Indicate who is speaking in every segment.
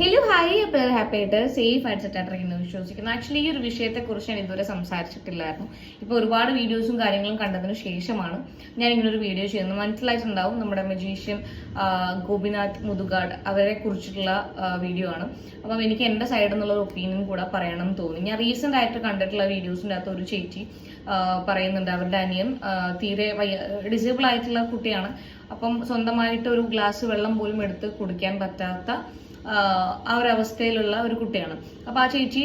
Speaker 1: Hello hi, അപ്പോൾ happy ആയിട്ട് safe ആയിട്ട് സെറ്റ് ആയിട്ടിരിക്കുന്നു വിശ്വസിക്കുന്നു. ആക്ച്വലി ഈ ഒരു വിഷയത്തെക്കുറിച്ച് ഞാൻ ഇതുവരെ സംസാരിച്ചിട്ടില്ലായിരുന്നു. ഇപ്പോൾ ഒരുപാട് വീഡിയോസും കാര്യങ്ങളും കണ്ടതിന് ശേഷമാണ് ഞാൻ ഇങ്ങനെ ഒരു വീഡിയോ ചെയ്യുന്നത്. മനസ്സിലായിട്ടുണ്ടാവും, നമ്മുടെ മജീഷ്യൻ ഗോപിനാഥ് മുതുകാട് അവരെ കുറിച്ചിട്ടുള്ള വീഡിയോ ആണ്. അപ്പം എനിക്ക് എൻ്റെ സൈഡിൽ നിന്നുള്ള ഒരു ഒപ്പീനിയൻ കൂടെ പറയണം എന്ന് തോന്നി. ഞാൻ റീസെൻ്റ് ആയിട്ട് കണ്ടിട്ടുള്ള വീഡിയോസിൻ്റെ അകത്ത് ഒരു ചേച്ചി പറയുന്നുണ്ട്, അവരുടെ അനിയൻ തീരെ ഡിസേബിൾ ആയിട്ടുള്ള കുട്ടിയാണ്. അപ്പം സ്വന്തമായിട്ട് ഒരു ഗ്ലാസ് വെള്ളം പോലും എടുത്ത് കുടിക്കാൻ പറ്റാത്ത ആ ഒരു അവസ്ഥയിലുള്ള ഒരു കുട്ടിയാണ്. അപ്പൊ ആ ചേച്ചി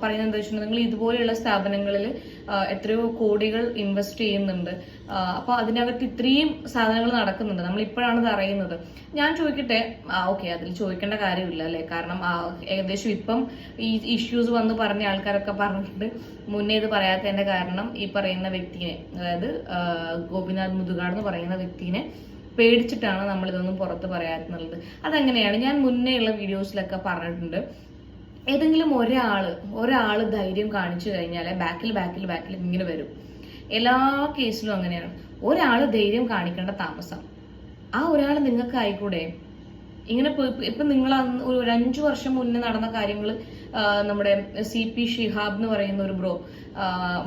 Speaker 1: പറയുന്നത് എന്താ വെച്ചിട്ടുണ്ടെങ്കിൽ, നിങ്ങൾ ഇതുപോലെയുള്ള സ്ഥാപനങ്ങളിൽ എത്രയോ കോടികൾ ഇൻവെസ്റ്റ് ചെയ്യുന്നുണ്ട്, അപ്പൊ അതിനകത്ത് ഇത്രയും സാധനങ്ങൾ നടക്കുന്നുണ്ട്, നമ്മൾ ഇപ്പോഴാണ് ഇത് അറിയുന്നത്. ഞാൻ ചോദിക്കട്ടെ, ഓക്കെ, അതിൽ ചോദിക്കേണ്ട കാര്യമില്ല അല്ലെ, കാരണം ഏകദേശം ഇപ്പം ഈ ഇഷ്യൂസ് വന്ന് പറഞ്ഞ ആൾക്കാരൊക്കെ പറഞ്ഞിട്ടുണ്ട്. മുന്നേ ഇത് പറയാത്തതിന്റെ കാരണം ഈ പറയുന്ന വ്യക്തിനെ, അതായത് ഗോപിനാഥ് മുതുകാട് എന്ന് പറയുന്ന വ്യക്തിനെ പേടിച്ചിട്ടാണ് നമ്മൾ ഇതൊന്നും പുറത്ത് പറയാത്തുള്ളത്. അതെങ്ങനെയാണ്, ഞാൻ മുന്നേ ഉള്ള വീഡിയോസിലൊക്കെ പറഞ്ഞിട്ടുണ്ട്. ഏതെങ്കിലും ഒരാള് ധൈര്യം കാണിച്ചു കഴിഞ്ഞാൽ ബാക്കിൽ ഇങ്ങനെ വരും. എല്ലാ കേസിലും അങ്ങനെയാണ്. ഒരാള് ധൈര്യം കാണിക്കേണ്ട താമസം, ആ ഒരാൾ നിങ്ങൾക്ക് ആയിക്കൂടെ? ഇങ്ങനെ ഇപ്പൊ നിങ്ങൾ ഒരു 5 വർഷം മുന്നേ നടന്ന കാര്യങ്ങൾ നമ്മുടെ CP ഷിഹാബ് എന്ന് പറയുന്ന ഒരു ബ്രോ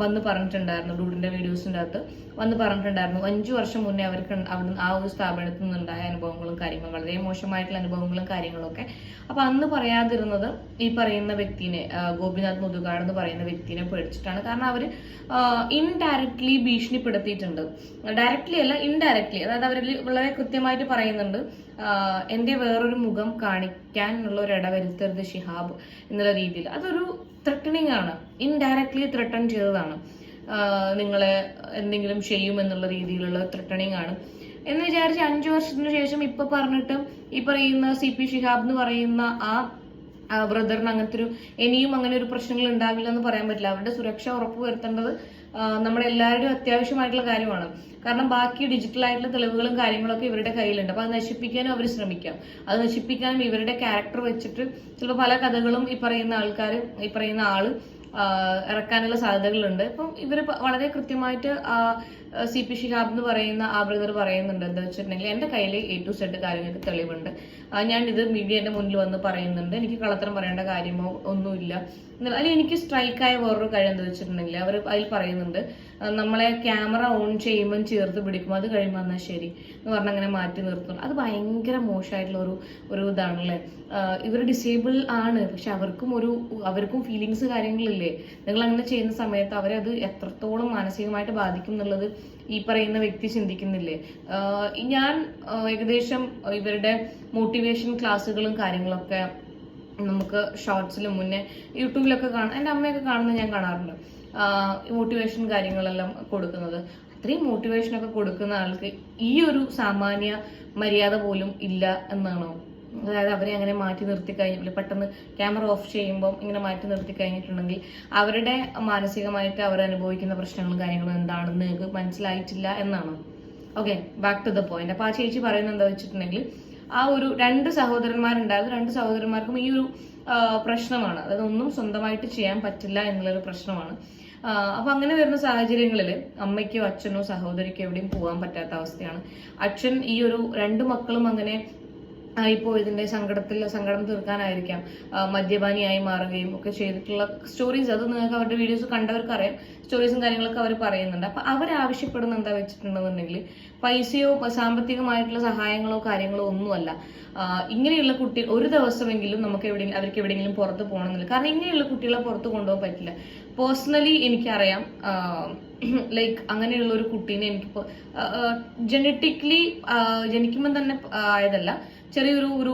Speaker 1: വന്ന് പറഞ്ഞിട്ടുണ്ടായിരുന്നു, ഡൂഡിന്റെ വീഡിയോസിന്റെ അകത്ത് വന്ന് പറഞ്ഞിട്ടുണ്ടായിരുന്നു. 5 വർഷം മുന്നേ അവർക്ക് അവിടെ ആ ഒരു സ്ഥാപനത്തിൽ നിന്നുണ്ടായ അനുഭവങ്ങളും കാര്യങ്ങളും, വളരെ മോശമായിട്ടുള്ള അനുഭവങ്ങളും കാര്യങ്ങളും ഒക്കെ. അപ്പൊ അന്ന് പറയാതിരുന്നത് ഈ പറയുന്ന വ്യക്തിനെ, ഗോപിനാഥ് മുതുകാട് എന്ന് പറയുന്ന വ്യക്തിനെ പേടിച്ചിട്ടാണ്. കാരണം അവര് ഇൻഡയറക്ട്ലി ഭീഷണിപ്പെടുത്തിയിട്ടുണ്ട്. ഡയറക്ട്ലി അല്ല, ഇൻഡയറക്ട്ലി. അതായത് അവരിൽ വളരെ കൃത്യമായിട്ട് പറയുന്നുണ്ട്, എന്റെ വേറൊരു മുഖം കാണിക്കാനുള്ള ഒരു ഇടവരുത്തരുത് ഷിഹാബ് എന്നുള്ള രീതിയിൽ. അതൊരു ത്രെട്ടണിങ് ആണ്, ഇൻഡയറക്ട്ലി ത്രെട്ടൺ ചെയ്തതാണ്. നിങ്ങളെ എന്തെങ്കിലും ചെയ്യുമെന്നുള്ള രീതിയിലുള്ള ത്രെട്ടണിങ് ആണ് എന്ന് വിചാരിച്ച് 5 വർഷത്തിന് ശേഷം ഇപ്പൊ പറഞ്ഞിട്ടും ഈ പറയുന്ന CP ഷിഹാബ് എന്ന് പറയുന്ന ആ ബ്രദറിന് അങ്ങനത്തെ ഒരു ഇനിയും അങ്ങനെ ഒരു പ്രശ്നങ്ങൾ ഉണ്ടാവില്ല എന്ന് പറയാൻ പറ്റില്ല. അവരുടെ സുരക്ഷ ഉറപ്പുവരുത്തേണ്ടത് നമ്മുടെ എല്ലാവരുടെയും അത്യാവശ്യമായിട്ടുള്ള കാര്യമാണ്. കാരണം ബാക്കി ഡിജിറ്റൽ ആയിട്ടുള്ള തെളിവുകളും കാര്യങ്ങളൊക്കെ ഇവരുടെ കയ്യിലുണ്ട്. അപ്പൊ അത് നശിപ്പിക്കാനും അവർ ശ്രമിക്കാം. അത് നശിപ്പിക്കാനും ഇവരുടെ ക്യാരക്ടർ വെച്ചിട്ട് ചിലപ്പോൾ പല കഥകളും ഈ പറയുന്ന ആള് ഇറക്കാനുള്ള സാധ്യതകളുണ്ട്. ഇപ്പം ഇവര് വളരെ കൃത്യമായിട്ട് CP ഷിഹാബ് എന്ന് പറയുന്ന ആ ബ്രദർ പറയുന്നുണ്ട്, എന്താ വെച്ചിട്ടുണ്ടെങ്കിൽ എന്റെ കയ്യിൽ A to Z കാര്യങ്ങൾക്ക് തെളിവുണ്ട്, ഞാൻ ഇത് മീഡിയന്റെ മുന്നിൽ വന്ന് പറയുന്നുണ്ട്, എനിക്ക് കള്ളത്തരം പറയേണ്ട കാര്യമോ ഒന്നുമില്ല. അല്ലെങ്കിൽ എനിക്ക് സ്ട്രൈക്കായ വേറൊരു കാര്യം എന്താ വെച്ചിട്ടുണ്ടെങ്കിൽ, അവർ അതിൽ പറയുന്നുണ്ട്, നമ്മളെ ക്യാമറ ഓൺ ചെയ്യുമ്പോൾ ചേർത്ത് പിടിക്കും, അത് കഴിയുമ്പോൾ എന്നാൽ ശരി എന്ന് പറഞ്ഞാൽ അങ്ങനെ മാറ്റി നിർത്തും. അത് ഭയങ്കര മോശമായിട്ടുള്ള ഒരു ഇതാണല്ലേ. ഇവർ ഡിസേബിൾ ആണ്, പക്ഷെ അവർക്കും ഫീലിങ്സ് കാര്യങ്ങളില്ലേ. നിങ്ങൾ അങ്ങനെ ചെയ്യുന്ന സമയത്ത് അവരെ അത് എത്രത്തോളം മാനസികമായിട്ട് ബാധിക്കും എന്നുള്ളത് ഈ പറയുന്ന വ്യക്തി ചിന്തിക്കുന്നില്ലേ? ഞാൻ ഏകദേശം ഇവരുടെ മോട്ടിവേഷൻ ക്ലാസ്സുകളും കാര്യങ്ങളൊക്കെ നമുക്ക് ഷോർട്സിലും മുന്നേ യൂട്യൂബിലൊക്കെ കാണാം, എൻ്റെ അമ്മയൊക്കെ കാണുന്നത് ഞാൻ കാണാറുണ്ട്. മോട്ടിവേഷൻ കാര്യങ്ങളെല്ലാം കൊടുക്കുന്നത്, അത്രയും മോട്ടിവേഷനൊക്കെ കൊടുക്കുന്ന ആൾക്ക് ഈ ഒരു സാമാന്യ മര്യാദ പോലും ഇല്ല എന്നാണോ? അതായത് അവരെ അങ്ങനെ മാറ്റി നിർത്തി കഴിഞ്ഞാൽ, പെട്ടെന്ന് ക്യാമറ ഓഫ് ചെയ്യുമ്പോൾ ഇങ്ങനെ മാറ്റി നിർത്തി കഴിഞ്ഞിട്ടുണ്ടെങ്കിൽ അവരുടെ മാനസികമായിട്ട് അവർ അനുഭവിക്കുന്ന പ്രശ്നങ്ങളും കാര്യങ്ങളും എന്താണെന്ന് നിങ്ങൾക്ക് മനസ്സിലായിട്ടില്ല എന്നാണോ? Okay, back to the point. അപ്പൊ ആ ചേച്ചി പറയുന്നത് എന്താ വെച്ചിട്ടുണ്ടെങ്കിൽ, ആ ഒരു 2 സഹോദരന്മാരുണ്ടായിരുന്നു, 2 സഹോദരന്മാർക്കും ഈ ഒരു പ്രശ്നമാണ്. അതായത് ഒന്നും സ്വന്തമായിട്ട് ചെയ്യാൻ പറ്റില്ല എന്നുള്ളൊരു പ്രശ്നമാണ്. അപ്പൊ അങ്ങനെ വരുന്ന സാഹചര്യങ്ങളിൽ അമ്മയ്ക്കോ അച്ഛനോ സഹോദരിക്കോ എവിടെയും പോകാൻ പറ്റാത്ത അവസ്ഥയാണ്. അച്ഛൻ ഈ ഒരു 2 മക്കളും അങ്ങനെ ഇപ്പോൾ ഇതിന്റെ സങ്കടം തീർക്കാനായിരിക്കാം മദ്യപാനിയായി മാറുകയും ഒക്കെ ചെയ്തിട്ടുള്ള സ്റ്റോറീസ്, അത് നിങ്ങൾക്ക് അവരുടെ വീഡിയോസ് കണ്ടവർക്ക് അറിയാം. സ്റ്റോറീസും കാര്യങ്ങളൊക്കെ അവർ പറയുന്നുണ്ട്. അപ്പൊ അവരാവശ്യപ്പെടുന്ന എന്താ വെച്ചിട്ടുണ്ടെന്നുണ്ടെങ്കിൽ, പൈസയോ സാമ്പത്തികമായിട്ടുള്ള സഹായങ്ങളോ കാര്യങ്ങളോ ഒന്നുമല്ല. ഇങ്ങനെയുള്ള കുട്ടി ഒരു ദിവസമെങ്കിലും അവർക്ക് എവിടെയെങ്കിലും പുറത്ത് പോകണമെന്നില്ല. കാരണം ഇങ്ങനെയുള്ള കുട്ടികളെ പുറത്ത് കൊണ്ടുപോകാൻ പറ്റില്ല. പേഴ്സണലി എനിക്കറിയാം, ലൈക്ക് അങ്ങനെയുള്ള ഒരു കുട്ടീനെ എനിക്കിപ്പോൾ ജനറ്റിക്കലി ജനിക്കുമ്പോൾ തന്നെ ആയതല്ല, ചെറിയൊരു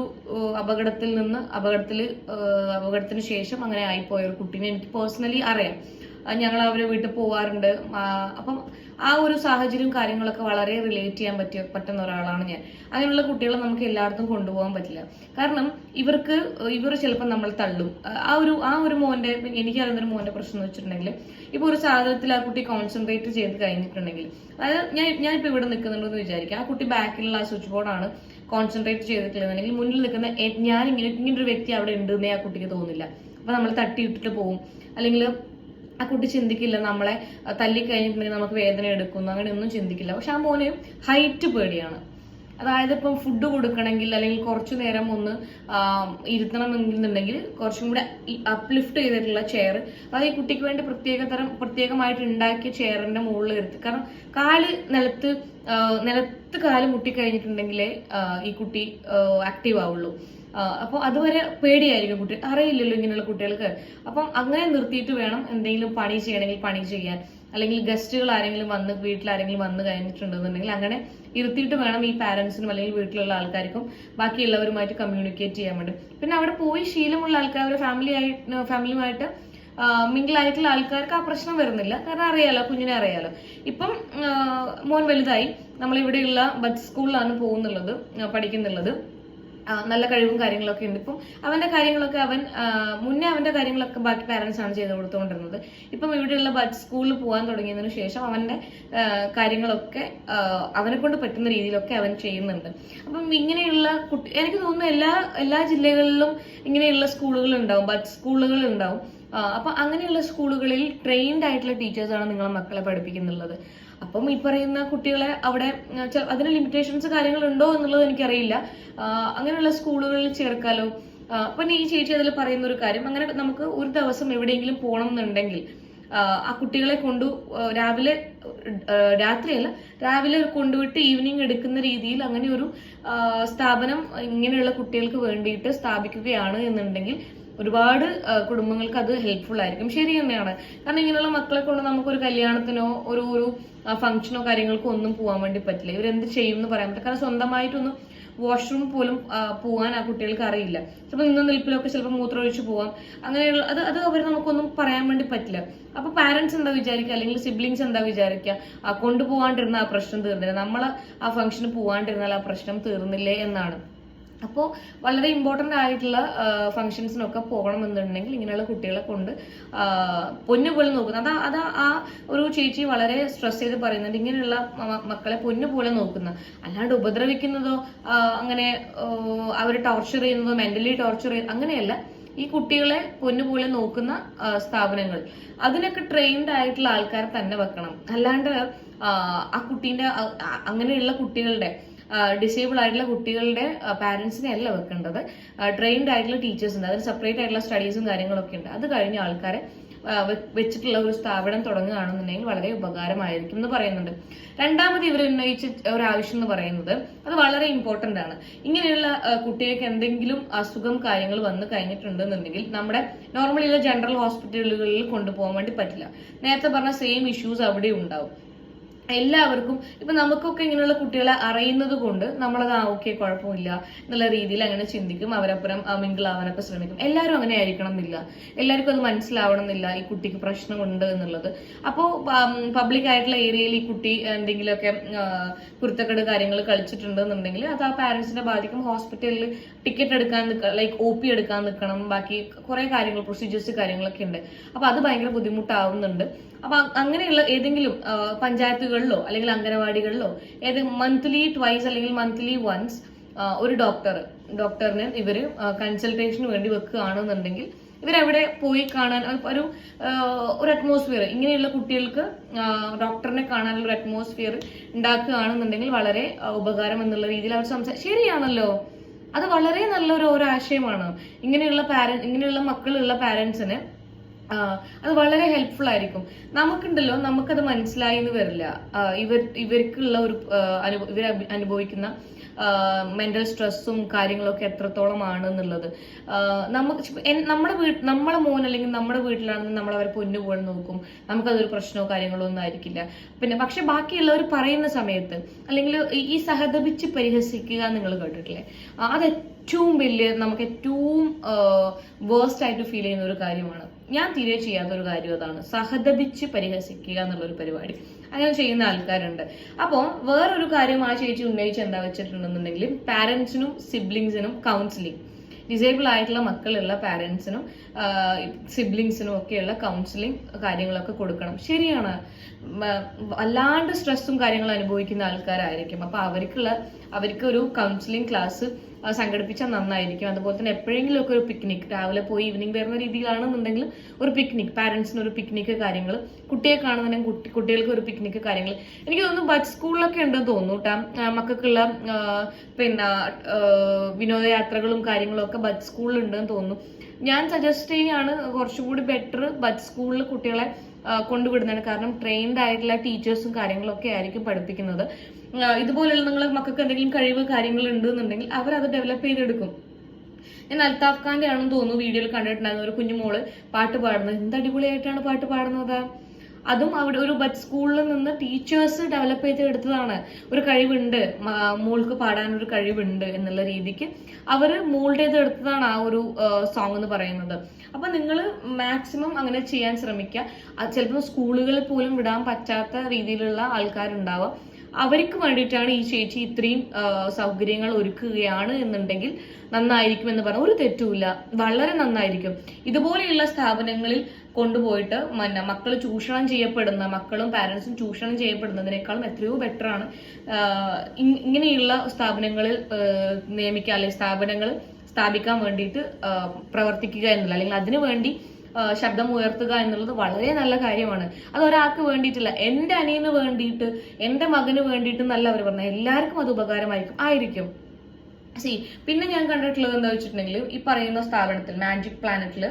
Speaker 1: അപകടത്തിന് ശേഷം അങ്ങനെ ആയിപ്പോയ ഒരു കുട്ടീനെ എനിക്ക് പേഴ്സണലി അറിയാം. ഞങ്ങൾ അവരെ വീട്ടിൽ പോവാറുണ്ട്. അപ്പം ആ ഒരു സാഹചര്യം കാര്യങ്ങളൊക്കെ വളരെ റിലേറ്റ് ചെയ്യാൻ പറ്റുന്ന ഒരാളാണ് ഞാൻ. അങ്ങനെയുള്ള കുട്ടികളെ നമുക്ക് എല്ലായിടത്തും കൊണ്ടുപോകാൻ പറ്റില്ല. കാരണം ഇവർ ചിലപ്പോൾ നമ്മൾ തള്ളും. ആ ഒരു മോന്റെ, എനിക്കറിയുന്ന ഒരു മോന്റെ പ്രശ്നം എന്ന് വെച്ചിട്ടുണ്ടെങ്കിൽ, ഇപ്പൊ ഒരു സാധനത്തിൽ ആ കുട്ടി കോൺസെൻട്രേറ്റ് ചെയ്ത് കഴിഞ്ഞിട്ടുണ്ടെങ്കിൽ, അതായത് ഞാനിപ്പോ ഇവിടെ നിൽക്കുന്നുണ്ടെന്ന് വിചാരിക്കാം, ആ കുട്ടി ബാക്കിലുള്ള ആ സ്വിച്ച് ബോർഡാണ് കോൺസെൻട്രേറ്റ് ചെയ്തിട്ടില്ലെന്നുണ്ടെങ്കിൽ, മുന്നിൽ നിൽക്കുന്ന ഞാൻ ഇങ്ങനൊരു വ്യക്തി അവിടെ ഉണ്ടെന്നേ ആ കുട്ടിക്ക് തോന്നില്ല. അപ്പൊ നമ്മൾ തട്ടിയിട്ടിട്ട് പോകും. അല്ലെങ്കിൽ ആ കുട്ടി ചിന്തിക്കില്ല നമ്മളെ തല്ലിക്കഴിഞ്ഞിട്ടുണ്ടെങ്കിൽ നമുക്ക് വേദന എടുക്കുന്നു, അങ്ങനെയൊന്നും ചിന്തിക്കില്ല. പക്ഷെ ആ മോന് ഹൈറ്റ് പേടിയാണ്. അതായത് ഇപ്പം ഫുഡ് കൊടുക്കണമെങ്കിൽ അല്ലെങ്കിൽ കുറച്ചു നേരം ഒന്ന് ഇരുത്തണമെന്നുണ്ടെങ്കിൽ കുറച്ചും കൂടെ അപ്ലിഫ്റ്റ് ചെയ്തിട്ടുള്ള ചെയർ, അത് ഈ കുട്ടിക്ക് വേണ്ടി പ്രത്യേകമായിട്ട് ഉണ്ടാക്കിയ ചെയറിന്റെ മുകളിൽ ഇരുത്തി. കാരണം നിലത്ത് കാല് മുട്ടിക്കഴിഞ്ഞിട്ടുണ്ടെങ്കിലേ ഈ കുട്ടി ആക്റ്റീവ് ആവുള്ളൂ. അപ്പോൾ അതുവരെ പേടിയായിരിക്കും, കുട്ടി അറിയില്ലല്ലോ ഇങ്ങനെയുള്ള കുട്ടികൾക്ക്. അപ്പം അങ്ങനെ നിർത്തിയിട്ട് വേണം എന്തെങ്കിലും പണി ചെയ്യണമെങ്കിൽ പണി ചെയ്യാൻ, അല്ലെങ്കിൽ ഗസ്റ്റുകൾ ആരെങ്കിലും വീട്ടിലാരെങ്കിലും വന്ന് കഴിഞ്ഞിട്ടുണ്ടെന്നുണ്ടെങ്കിൽ അങ്ങനെ ഇരുത്തിയിട്ട് വേണം ഈ പാരന്റ്സിനും അല്ലെങ്കിൽ വീട്ടിലുള്ള ആൾക്കാർക്കും ബാക്കിയുള്ളവരുമായിട്ട് കമ്മ്യൂണിക്കേറ്റ് ചെയ്യാൻ വേണ്ടി. പിന്നെ അവിടെ പോയി ശീലമുള്ള ആൾക്കാർ ഫാമിലിയുമായിട്ട് മിങ്കിളായിട്ടുള്ള ആൾക്കാർക്ക് ആ പ്രശ്നം വരുന്നില്ല. കാരണം അറിയാലോ, കുഞ്ഞിനെ അറിയാലോ. ഇപ്പം മോൻ വലുതായി, നമ്മളിവിടെയുള്ള ബഡ് സ്കൂളിലാണ് പഠിക്കുന്നുള്ളത്. നല്ല കഴിവും കാര്യങ്ങളൊക്കെ ഉണ്ട്. ഇപ്പം അവന്റെ കാര്യങ്ങളൊക്കെ മുന്നേ അവന്റെ കാര്യങ്ങളൊക്കെ ബാക്കി പാരന്റ്സ് ആണ് ചെയ്ത് കൊടുത്തുകൊണ്ടിരുന്നത്. ഇപ്പം ഇവിടെയുള്ള ബഡ് സ്കൂളിൽ പോകാൻ തുടങ്ങിയതിനു ശേഷം അവന്റെ കാര്യങ്ങളൊക്കെ അവനെ കൊണ്ട് പറ്റുന്ന രീതിയിലൊക്കെ അവൻ ചെയ്യുന്നുണ്ട്. അപ്പം ഇങ്ങനെയുള്ള എനിക്ക് തോന്നുന്നു എല്ലാ ജില്ലകളിലും ഇങ്ങനെയുള്ള സ്കൂളുകൾ ഉണ്ടാവും, ബഡ് സ്കൂളുകൾ ഉണ്ടാവും. അപ്പൊ അങ്ങനെയുള്ള സ്കൂളുകളിൽ ട്രെയിൻഡ് ആയിട്ടുള്ള ടീച്ചേഴ്സാണ് നിങ്ങളെ മക്കളെ പഠിപ്പിക്കുന്നുള്ളത്. അപ്പം ഈ പറയുന്ന കുട്ടികളെ അവിടെ അതിന് ലിമിറ്റേഷൻസ് കാര്യങ്ങളുണ്ടോ എന്നുള്ളത് എനിക്കറിയില്ല. അങ്ങനെയുള്ള സ്കൂളുകളിൽ ചേർക്കാലോ. പിന്നെ ഈ ചേച്ചി അതിൽ പറയുന്ന ഒരു കാര്യം, അങ്ങനെ നമുക്ക് ഒരു ദിവസം എവിടെയെങ്കിലും പോകണം എന്നുണ്ടെങ്കിൽ ആ കുട്ടികളെ രാവിലെ കൊണ്ടുവിട്ട് ഈവനിങ് എടുക്കുന്ന രീതിയിൽ അങ്ങനെ ഒരു സ്ഥാപനം ഇങ്ങനെയുള്ള കുട്ടികൾക്ക് വേണ്ടിയിട്ട് സ്ഥാപിക്കുകയാണ് എന്നുണ്ടെങ്കിൽ ഒരുപാട് കുടുംബങ്ങൾക്ക് അത് ഹെൽപ്ഫുൾ ആയിരിക്കും. ശരി തന്നെയാണ്. കാരണം ഇങ്ങനെയുള്ള മക്കളെ കൊണ്ട് നമുക്കൊരു കല്യാണത്തിനോ ഒരു ഫംഗ്ഷനോ കാര്യങ്ങൾക്കോ ഒന്നും പോകാൻ വേണ്ടി പറ്റില്ല. ഇവരെന്ത് ചെയ്യും എന്ന് പറയാൻ പറ്റില്ല. കാരണം സ്വന്തമായിട്ടൊന്നും വാഷ്റൂം പോലും പോകാൻ ആ കുട്ടികൾക്ക് അറിയില്ല. ചിലപ്പോൾ നിന്ന നിൽപ്പിലൊക്കെ ചിലപ്പോൾ മൂത്രമൊഴിച്ച് പോവാം. അങ്ങനെയുള്ള അത് അവർ നമുക്കൊന്നും പറയാൻ വേണ്ടി പറ്റില്ല. അപ്പൊ പാരന്റ്സ് എന്താ വിചാരിക്കുക, അല്ലെങ്കിൽ സിബ്ലിങ്സ് എന്താ വിചാരിക്കുക, കൊണ്ടുപോകാണ്ടിരുന്ന ആ പ്രശ്നം തീർന്നില്ല, നമ്മൾ ആ ഫംഗ്ഷന് പോകാണ്ടിരുന്നാൽ ആ പ്രശ്നം തീർന്നില്ലേ എന്നാണ്. അപ്പോൾ വളരെ ഇമ്പോർട്ടൻ്റ് ആയിട്ടുള്ള ഫംഗ്ഷൻസിനൊക്കെ പോകണമെന്നുണ്ടെങ്കിൽ ഇങ്ങനെയുള്ള കുട്ടികളെ കൊണ്ട് പൊന്നുപോലെ നോക്കുന്ന അത് ആ ഒരു ചേച്ചി വളരെ സ്ട്രെസ് ചെയ്ത് പറയുന്നുണ്ട്. ഇങ്ങനെയുള്ള മക്കളെ പൊന്നുപോലെ നോക്കുന്ന, അല്ലാണ്ട് ഉപദ്രവിക്കുന്നതോ അങ്ങനെ അവരെ ടോർച്ചർ ചെയ്യുന്നതോ മെന്റലി ടോർച്ചർ ചെയ്യുന്ന അങ്ങനെയല്ല. ഈ കുട്ടികളെ പൊന്നുപോലെ നോക്കുന്ന സ്ഥാപനങ്ങൾ, അതിനൊക്കെ ട്രെയിൻഡ് ആയിട്ടുള്ള ആൾക്കാരെ തന്നെ വെക്കണം. അല്ലാണ്ട് ആ കുട്ടീന്റെ അങ്ങനെയുള്ള കുട്ടികളുടെ ഡിസേബിൾ ആയിട്ടുള്ള കുട്ടികളുടെ പാരന്റ്സിനെ അല്ല വെക്കേണ്ടത്. ട്രെയിൻഡ് ആയിട്ടുള്ള ടീച്ചേഴ്സ് ഉണ്ട്, അതിന് സെപ്പറേറ്റ് ആയിട്ടുള്ള സ്റ്റഡീസും കാര്യങ്ങളൊക്കെ ഉണ്ട്. അത് കഴിഞ്ഞ ആൾക്കാരെ വെച്ചിട്ടുള്ള ഒരു സ്ഥാപനം തുടങ്ങുകയാണെന്നുണ്ടെങ്കിൽ വളരെ ഉപകാരമായിരിക്കും എന്ന് പറയുന്നുണ്ട്. രണ്ടാമത് ഇവർ ഉന്നയിച്ച ഒരു ആവശ്യം എന്ന് പറയുന്നത് അത് വളരെ ഇമ്പോർട്ടന്റ് ആണ്. ഇങ്ങനെയുള്ള കുട്ടികൾക്ക് എന്തെങ്കിലും അസുഖം കാര്യങ്ങൾ വന്നു കഴിഞ്ഞിട്ടുണ്ടെന്നുണ്ടെങ്കിൽ നമ്മുടെ നോർമലിയുള്ള ജനറൽ ഹോസ്പിറ്റലുകളിൽ കൊണ്ടുപോകാൻ വേണ്ടി പറ്റില്ല. നേരത്തെ പറഞ്ഞ സെയിം ഇഷ്യൂസ് അവിടെ ഉണ്ടാവും. എല്ലാവർക്കും ഇപ്പൊ നമുക്കൊക്കെ ഇങ്ങനെയുള്ള കുട്ടികളെ അറിയുന്നത് കൊണ്ട് നമ്മളത് ഓക്കെ കുഴപ്പമില്ല എന്നുള്ള രീതിയിൽ അങ്ങനെ ചിന്തിക്കും, അവരപ്പുറം മിങ്കിളാവാനൊക്കെ ശ്രമിക്കും. എല്ലാവരും അങ്ങനെ ആയിരിക്കണം എന്നില്ല, എല്ലാവർക്കും അത് മനസ്സിലാവണം എന്നില്ല ഈ കുട്ടിക്ക് പ്രശ്നമുണ്ട് എന്നുള്ളത്. അപ്പോൾ പബ്ലിക് ആയിട്ടുള്ള ഏരിയയിൽ ഈ കുട്ടി എന്തെങ്കിലുമൊക്കെ കുരുത്തക്കേട് കാര്യങ്ങൾ കളിച്ചിട്ടുണ്ടെന്നുണ്ടെങ്കിൽ അത് ആ പാരന്റ്സിനെ ബാധിക്കും. ഹോസ്പിറ്റലിൽ ടിക്കറ്റ് എടുക്കാൻ ലൈക്ക് OP എടുക്കാൻ നിൽക്കണം, ബാക്കി കുറെ കാര്യങ്ങൾ പ്രൊസീജിയേഴ്സ് കാര്യങ്ങളൊക്കെ ഉണ്ട്. അപ്പൊ അത് ഭയങ്കര ബുദ്ധിമുട്ടാവുന്നുണ്ട്. അപ്പൊ അങ്ങനെയുള്ള ഏതെങ്കിലും പഞ്ചായത്തുകളിലോ അല്ലെങ്കിൽ അംഗനവാടികളിലോ മന്ത്ലി ട്വൈസ് അല്ലെങ്കിൽ മന്ത്ലി വൺസ് ഒരു ഡോക്ടറിനെ ഇവര് കൺസൾട്ടേഷന് വേണ്ടി വെക്കുകയാണെന്നുണ്ടെങ്കിൽ ഇവരവിടെ പോയി കാണാൻ ഒരു അറ്റ്മോസ്ഫിയർ, ഇങ്ങനെയുള്ള കുട്ടികൾക്ക് ഡോക്ടറിനെ കാണാനുള്ള ഒരു അറ്റ്മോസ്ഫിയർ ഉണ്ടാക്കുകയാണെന്നുണ്ടെങ്കിൽ വളരെ ഉപകാരം എന്നുള്ള രീതിയിൽ അവർ ശരിയാണല്ലോ. അത് വളരെ നല്ലൊരു ആശയമാണ്. ഇങ്ങനെയുള്ള മക്കളുള്ള പാരന്റ്സിന് അത് വളരെ ഹെൽപ്ഫുൾ ആയിരിക്കും. നമുക്കത് മനസ്സിലായി എന്ന് വരില്ല. ഇവർക്കുള്ള ഇവർ അനുഭവിക്കുന്ന മെന്റൽ സ്ട്രെസ്സും കാര്യങ്ങളൊക്കെ എത്രത്തോളമാണ് എന്നുള്ളത്. നമ്മളെ മോൻ അല്ലെങ്കിൽ നമ്മുടെ വീട്ടിലാണെങ്കിൽ നമ്മൾ അവരെ പൊന്നുപോലെ നോക്കും, നമുക്കതൊരു പ്രശ്നമോ കാര്യങ്ങളോ ഒന്നും ആയിരിക്കില്ല. പക്ഷെ ബാക്കിയുള്ളവർ പറയുന്ന സമയത്ത് അല്ലെങ്കിൽ ഈ സഹതപിച്ച് പരിഹസിക്കുക നിങ്ങൾ കേട്ടിട്ടില്ലേ, അത് നമുക്ക് ഏറ്റവും വേഴ്സ്റ്റ് ആയിട്ട് ഫീൽ ചെയ്യുന്ന ഒരു കാര്യമാണ്. ഞാൻ തീരെ ചെയ്യാത്തൊരു കാര്യം അതാണ്, സഹതപിച്ച് പരിഹസിക്കുക എന്നുള്ളൊരു പരിപാടി. അങ്ങനെ ചെയ്യുന്ന ആൾക്കാരുണ്ട്. അപ്പോൾ വേറൊരു കാര്യം ആ ചേച്ചി ഉന്നയിച്ച് എന്താ വെച്ചിട്ടുണ്ടെന്നുണ്ടെങ്കിൽ പാരന്റ്സിനും സിബ്ലിങ്സിനും കൗൺസിലിംഗ്, ഡിസേബിൾ ആയിട്ടുള്ള മക്കളുള്ള പാരന്റ്സിനും സിബ്ലിങ്സിനും ഒക്കെയുള്ള കൗൺസിലിംഗ് കാര്യങ്ങളൊക്കെ കൊടുക്കണം. ശരിയാണ്, വല്ലാണ്ട് സ്ട്രെസ്സും കാര്യങ്ങളും അനുഭവിക്കുന്ന ആൾക്കാരായിരിക്കും. അപ്പൊ അവർക്ക് ഒരു കൗൺസിലിംഗ് ക്ലാസ് സംഘടിപ്പിച്ചാൽ നന്നായിരിക്കും. അതുപോലെ തന്നെ എപ്പോഴെങ്കിലും ഒക്കെ ഒരു പിക്നിക്, രാവിലെ പോയി ഈവനിങ് വരുന്ന രീതിയിലാണെന്നുണ്ടെങ്കിൽ ഒരു പിക്നിക്, പാരന്റ്സിന് ഒരു പിക്നിക് കാര്യങ്ങൾ, കുട്ടിയെ കാണുന്നുണ്ടെങ്കിൽ കുട്ടികൾക്ക് ഒരു പിക്നിക് കാര്യങ്ങൾ. എനിക്ക് തോന്നുന്നു ബഡ് സ്കൂളിലൊക്കെ ഉണ്ടെന്ന് തോന്നുന്നു കേട്ടോ, മക്കൾക്കുള്ള പിന്നെ വിനോദയാത്രകളും കാര്യങ്ങളും ഒക്കെ ബഡ് സ്കൂളിൽ ഉണ്ടെന്ന് തോന്നുന്നു. ഞാൻ സജസ്റ്റ് ചെയ്യാണ് കുറച്ചുകൂടി ബെറ്റർ ബഡ് സ്കൂളിൽ കുട്ടികളെ കൊണ്ടുവിടുന്നതാണ്. കാരണം ട്രെയിൻഡ് ആയിട്ടുള്ള ടീച്ചേഴ്സും കാര്യങ്ങളൊക്കെ ആയിരിക്കും പഠിപ്പിക്കുന്നത്. ഇതുപോലെയുള്ള നിങ്ങൾ മക്കൾക്ക് എന്തെങ്കിലും കഴിവ് കാര്യങ്ങൾ ഉണ്ടെന്നുണ്ടെങ്കിൽ അവരത് ഡെവലപ്പ് ചെയ്തെടുക്കും. ഞാൻ അൽത്താഫ് ഖാന്റെ ആണെന്ന് തോന്നുന്നു വീഡിയോയിൽ കണ്ടിട്ടുണ്ടായിരുന്നു, ഒരു കുഞ്ഞുമോള് പാട്ട് പാടുന്നത്. എന്ത് അടിപൊളിയായിട്ടാണ് പാട്ട് പാടുന്നത്. അതും അവിടെ ഒരു ബഡ് സ്കൂളിൽ നിന്ന് ടീച്ചേഴ്സ് ഡെവലപ്പ് ചെയ്തെടുത്തതാണ്. ഒരു കഴിവുണ്ട്, മോൾക്ക് പാടാൻ ഒരു കഴിവുണ്ട് എന്നുള്ള രീതിക്ക് അവർ മോൾഡ് ചെയ്തെടുത്തതാണ് ആ ഒരു സോങ് എന്ന് പറയുന്നത്. അപ്പൊ നിങ്ങൾ മാക്സിമം അങ്ങനെ ചെയ്യാൻ ശ്രമിക്കുക. ചിലപ്പോൾ സ്കൂളുകളിൽ പോലും വിടാൻ പറ്റാത്ത രീതിയിലുള്ള ആൾക്കാരുണ്ടാവാം. അവർക്ക് വേണ്ടിയിട്ടാണ് ഈ ചേച്ചി ഇത്രയും സൗകര്യങ്ങൾ ഒരുക്കുകയാണ് എന്നുണ്ടെങ്കിൽ നന്നായിരിക്കും എന്ന് പറഞ്ഞാൽ ഒരു തെറ്റുമില്ല, വളരെ നന്നായിരിക്കും. ഇതുപോലെയുള്ള സ്ഥാപനങ്ങളിൽ കൊണ്ടുപോയിട്ട് മക്കൾ ചൂഷണം ചെയ്യപ്പെടുന്ന, മക്കളും പാരന്റ്സും ചൂഷണം ചെയ്യപ്പെടുന്നതിനേക്കാളും എത്രയോ ബെറ്ററാണ് ഇങ്ങനെയുള്ള സ്ഥാപനങ്ങളിൽ നിയമിക്കുക, അല്ലെങ്കിൽ സ്ഥാപനങ്ങൾ സ്ഥാപിക്കാൻ വേണ്ടിയിട്ട് പ്രവർത്തിക്കുക എന്നുള്ള, അല്ലെങ്കിൽ അതിനു വേണ്ടി ശബ്ദം ഉയർത്തുക എന്നുള്ളത് വളരെ നല്ല കാര്യമാണ്. അത് ഒരാൾക്ക് വേണ്ടിയിട്ടില്ല, എന്റെ അനിയന് വേണ്ടിയിട്ട്, എന്റെ മകന് വേണ്ടിയിട്ട് എന്നല്ല അവർ പറഞ്ഞത്, എല്ലാവർക്കും അത് ഉപകാരമായിരിക്കും. പിന്നെ ഞാൻ കണ്ടിട്ടുള്ളത് എന്താ വെച്ചിട്ടുണ്ടെങ്കിൽ, ഈ പറയുന്ന സ്ഥാപനത്തിൽ മാജിക് പ്ലാനറ്റിൽ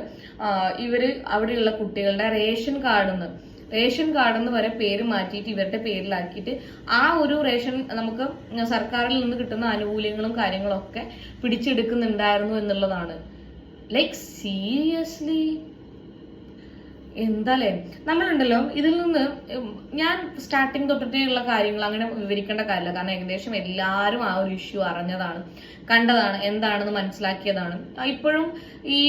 Speaker 1: ഇവര് അവിടെയുള്ള കുട്ടികളുടെ റേഷൻ കാർഡിൽ നിന്ന് വരെ പേര് മാറ്റിയിട്ട് ഇവരുടെ പേരിലാക്കിയിട്ട് ആ ഒരു റേഷൻ നമുക്ക് സർക്കാരിൽ നിന്ന് കിട്ടുന്ന ആനുകൂല്യങ്ങളും കാര്യങ്ങളും ഒക്കെ പിടിച്ചെടുക്കുന്നുണ്ടായിരുന്നു എന്നുള്ളതാണ്. ലൈക്ക് സീരിയസ്ലി എന്താല്ലേ, നമ്മളുണ്ടല്ലോ ഇതിൽ നിന്ന് ഞാൻ സ്റ്റാർട്ടിങ് തൊട്ടിട്ടുള്ള കാര്യങ്ങൾ അങ്ങനെ വിവരിക്കേണ്ട കാര്യമില്ല. കാരണം ഏകദേശം എല്ലാവരും ആ ഒരു ഇഷ്യൂ അറിഞ്ഞതാണ്, കണ്ടതാണ്, എന്താണെന്ന് മനസ്സിലാക്കിയതാണ്. ഇപ്പോഴും ഈ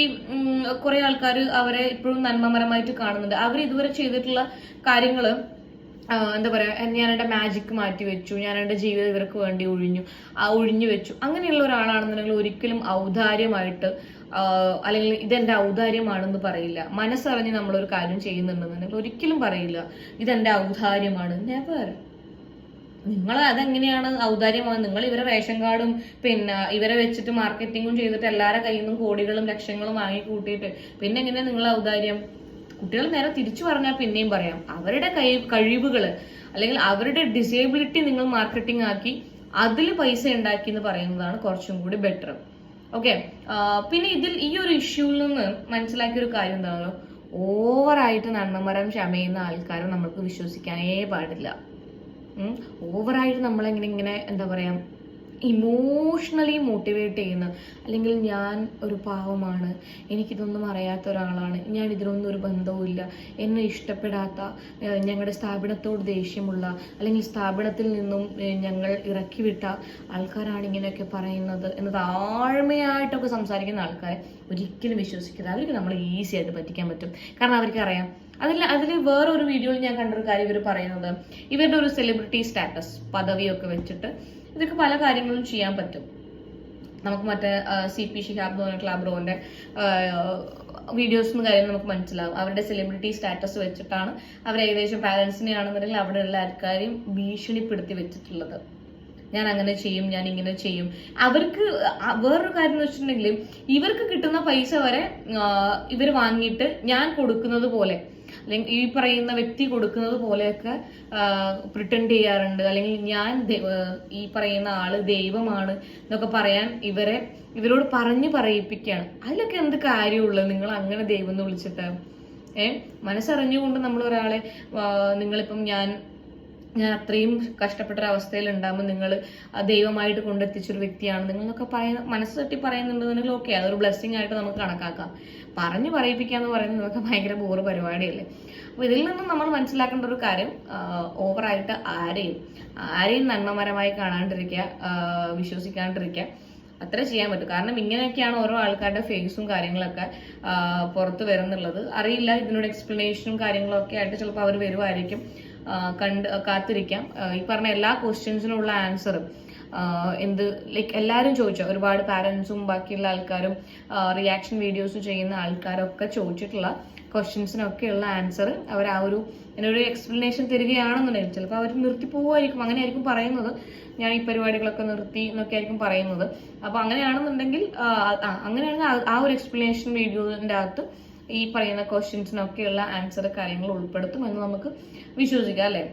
Speaker 1: കുറെ ആൾക്കാർ അവരെ ഇപ്പോഴും നന്മമരമായിട്ട് കാണുന്നുണ്ട്. അവർ ഇതുവരെ ചെയ്തിട്ടുള്ള കാര്യങ്ങള് എന്താ പറയാ, ഞാൻ എന്റെ മാജിക് മാറ്റി വെച്ചു, ഞാൻ എന്റെ ജീവിതം ഇവർക്ക് വേണ്ടി ഒഴിഞ്ഞു വെച്ചു, അങ്ങനെയുള്ള ഒരാളാണെന്നുണ്ടെങ്കിൽ ഒരിക്കലും ഔദാര്യമായിട്ട് അല്ലെങ്കിൽ ഇതെന്റെ ഔദാര്യമാണെന്ന് പറയില്ല. മനസ്സറിഞ്ഞ് നമ്മളൊരു കാര്യം ചെയ്യുന്നുണ്ടെന്നുണ്ടെങ്കിൽ ഒരിക്കലും പറയില്ല ഇതെന്റെ ഔദാര്യമാണ്. നെവർ. നിങ്ങൾ അതെങ്ങനെയാണ് ഔദാര്യമാണ്? നിങ്ങൾ ഇവരെ റേഷൻ കാർഡും പിന്നെ ഇവരെ വെച്ചിട്ട് മാർക്കറ്റിങ്ങും ചെയ്തിട്ട് എല്ലാവരുടെ കയ്യിൽ നിന്നും കോടികളും ലക്ഷങ്ങളും വാങ്ങി കൂട്ടിയിട്ട് പിന്നെ എങ്ങനെയാ നിങ്ങൾ ഔദാര്യം? കുട്ടികൾ നേരെ തിരിച്ചു പറഞ്ഞാൽ പിന്നെയും പറയാം, അവരുടെ കഴിവുകൾ അല്ലെങ്കിൽ അവരുടെ ഡിസേബിലിറ്റി നിങ്ങൾ മാർക്കറ്റിംഗ് ആക്കി അതിൽ പൈസ ഉണ്ടാക്കി എന്ന് പറയുന്നതാണ് കുറച്ചും കൂടി ബെറ്റർ. ഓക്കെ. പിന്നെ ഈ ഒരു ഇഷ്യൂവിൽ നിന്ന് മനസ്സിലാക്കിയ ഒരു കാര്യം എന്താണല്ലോ, ഓവറായിട്ട് നന്മമരം ചമയുന്ന ആൾക്കാരെ നമുക്ക് വിശ്വസിക്കാനേ പാടില്ല. ഓവറായിട്ട് നമ്മളെങ്ങനെ എന്താ പറയാ, ഇമോഷണലി മോട്ടിവേറ്റ് ചെയ്യുന്ന, അല്ലെങ്കിൽ ഞാൻ ഒരു പാവമാണ്, എനിക്കിതൊന്നും അറിയാത്ത ഒരാളാണ്, ഞാൻ ഇതിനൊന്നും ഒരു ബന്ധവുമില്ല, എന്നെ ഇഷ്ടപ്പെടാത്ത, ഞങ്ങളുടെ സ്ഥാപനത്തോട് ദേഷ്യമുള്ള, അല്ലെങ്കിൽ സ്ഥാപനത്തിൽ നിന്നും ഞങ്ങൾ ഇറക്കി വിട്ട ആൾക്കാരാണ് ഇങ്ങനെയൊക്കെ പറയുന്നത് എന്ന് താഴ്മയായിട്ടൊക്കെ സംസാരിക്കുന്ന ആൾക്കാരെ ഒരിക്കലും വിശ്വസിക്കരുത്. അവർക്ക് നമ്മൾ ഈസി ആയിട്ട് പറ്റിക്കാൻ പറ്റും. കാരണം അവർക്കറിയാം. അതിൽ വേറൊരു വീഡിയോയിൽ ഞാൻ കണ്ടൊരു കാര്യം ഇവർ പറയുന്നത്, ഇവരുടെ ഒരു സെലിബ്രിറ്റി സ്റ്റാറ്റസ് പദവിയൊക്കെ വെച്ചിട്ട് ഇതൊക്കെ പല കാര്യങ്ങളും ചെയ്യാൻ പറ്റും. നമുക്ക് മറ്റേ CP ഷിഹാബ് എന്ന് പറഞ്ഞിട്ടുള്ള ബ്രോന്റെ വീഡിയോസും കാര്യം നമുക്ക് മനസ്സിലാവും. അവരുടെ സെലിബ്രിറ്റി സ്റ്റാറ്റസ് വെച്ചിട്ടാണ് അവർ ഏകദേശം പാരന്റ്സിനെ ആണെന്നുണ്ടെങ്കിൽ അവിടെയുള്ള ആൾക്കാരെയും ഭീഷണിപ്പെടുത്തി വെച്ചിട്ടുള്ളത്. ഞാൻ അങ്ങനെ ചെയ്യും, ഞാൻ ഇങ്ങനെ ചെയ്യും. അവർക്ക് വേറൊരു കാര്യം എന്ന് വെച്ചിട്ടുണ്ടെങ്കിൽ ഇവർക്ക് കിട്ടുന്ന പൈസ വരെ ഇവർ വാങ്ങിയിട്ട് ഞാൻ കൊടുക്കുന്നത് പോലെ, അല്ലെങ്കിൽ ഈ പറയുന്ന വ്യക്തി കൊടുക്കുന്നത് പോലെയൊക്കെ പ്രിറ്റൻഡ് ചെയ്യാറുണ്ട്. അല്ലെങ്കിൽ ഞാൻ ഈ പറയുന്ന ആള് ദൈവമാണ് എന്നൊക്കെ പറയാൻ ഇവരോട് പറയിപ്പിക്കുകയാണ്. അതിലൊക്കെ എന്ത് കാര്യമുള്ളത്? നിങ്ങൾ അങ്ങനെ ദൈവം എന്ന് വിളിച്ചിട്ട് മനസ്സറിഞ്ഞുകൊണ്ട് നമ്മൾ ഒരാളെ, നിങ്ങളിപ്പം ഞാൻ അത്രയും കഷ്ടപ്പെട്ട ഒരു അവസ്ഥയിൽ ഉണ്ടാകുമ്പോൾ നിങ്ങൾ ദൈവമായിട്ട് കൊണ്ടെത്തിച്ചൊരു വ്യക്തിയാണ് നിങ്ങളൊക്കെ മനസ്സ് തട്ടി പറയുന്നുണ്ടെന്നുണ്ടെങ്കിൽ ഓക്കെ, അതൊരു ബ്ലെസ്സിങ് ആയിട്ട് നമുക്ക് കണക്കാക്കാം. പറയിപ്പിക്കാന്ന് പറയുന്നത് നമുക്ക് ഭയങ്കര ബോറ് പരിപാടിയല്ലേ. അപ്പൊ ഇതിൽ നിന്നും നമ്മൾ മനസ്സിലാക്കേണ്ട ഒരു കാര്യം, ഓവറായിട്ട് ആരെയും നന്മമരമായി കാണാണ്ടിരിക്കുക, വിശ്വസിക്കാണ്ടിരിക്കുക, അത്ര ചെയ്യാൻ പറ്റും. കാരണം ഇങ്ങനെയൊക്കെയാണ് ഓരോ ആൾക്കാരുടെ ഫേസും കാര്യങ്ങളൊക്കെ പുറത്ത് വരുന്നുള്ളത്. അറിയില്ല, ഇതിനോട് എക്സ്പ്ലനേഷനും കാര്യങ്ങളും ഒക്കെ ആയിട്ട് ചിലപ്പോൾ അവർ വരുമായിരിക്കും. കാത്തിരിക്കാം. ഈ പറഞ്ഞ എല്ലാ ക്വസ്റ്റ്യൻസിനുള്ള ആൻസർ ലൈക്ക് എല്ലാവരും ചോദിച്ചോ, ഒരുപാട് പാരന്റ്സും ബാക്കിയുള്ള ആൾക്കാരും റിയാക്ഷൻ വീഡിയോസ് ചെയ്യുന്ന ആൾക്കാരൊക്കെ ചോദിച്ചിട്ടുള്ള ക്വസ്റ്റ്യൻസിനൊക്കെയുള്ള ആൻസർ അവർ ആ ഒരു എക്സ്പ്ലനേഷൻ തരികയാണെന്നുണ്ടെങ്കിൽ ചിലപ്പോൾ അവർ നിർത്തി പോവുമായിരിക്കും, അങ്ങനെ ആയിരിക്കും പറയുന്നത്. ഞാൻ ഈ പരിപാടികളൊക്കെ നിർത്തി എന്നൊക്കെ ആയിരിക്കും പറയുന്നത്. അപ്പൊ അങ്ങനെയാണെന്നുണ്ടെങ്കിൽ അങ്ങനെയാണെങ്കിൽ ആ ഒരു എക്സ്പ്ലനേഷൻ വീഡിയോന്റെ അകത്ത് ഈ പറയുന്ന ക്വസ്റ്റ്യൻസിനൊക്കെയുള്ള ആൻസർ കാര്യങ്ങൾ ഉൾപ്പെടുത്തും എന്ന് നമുക്ക് വിശ്വസിക്കാം, അല്ലെ?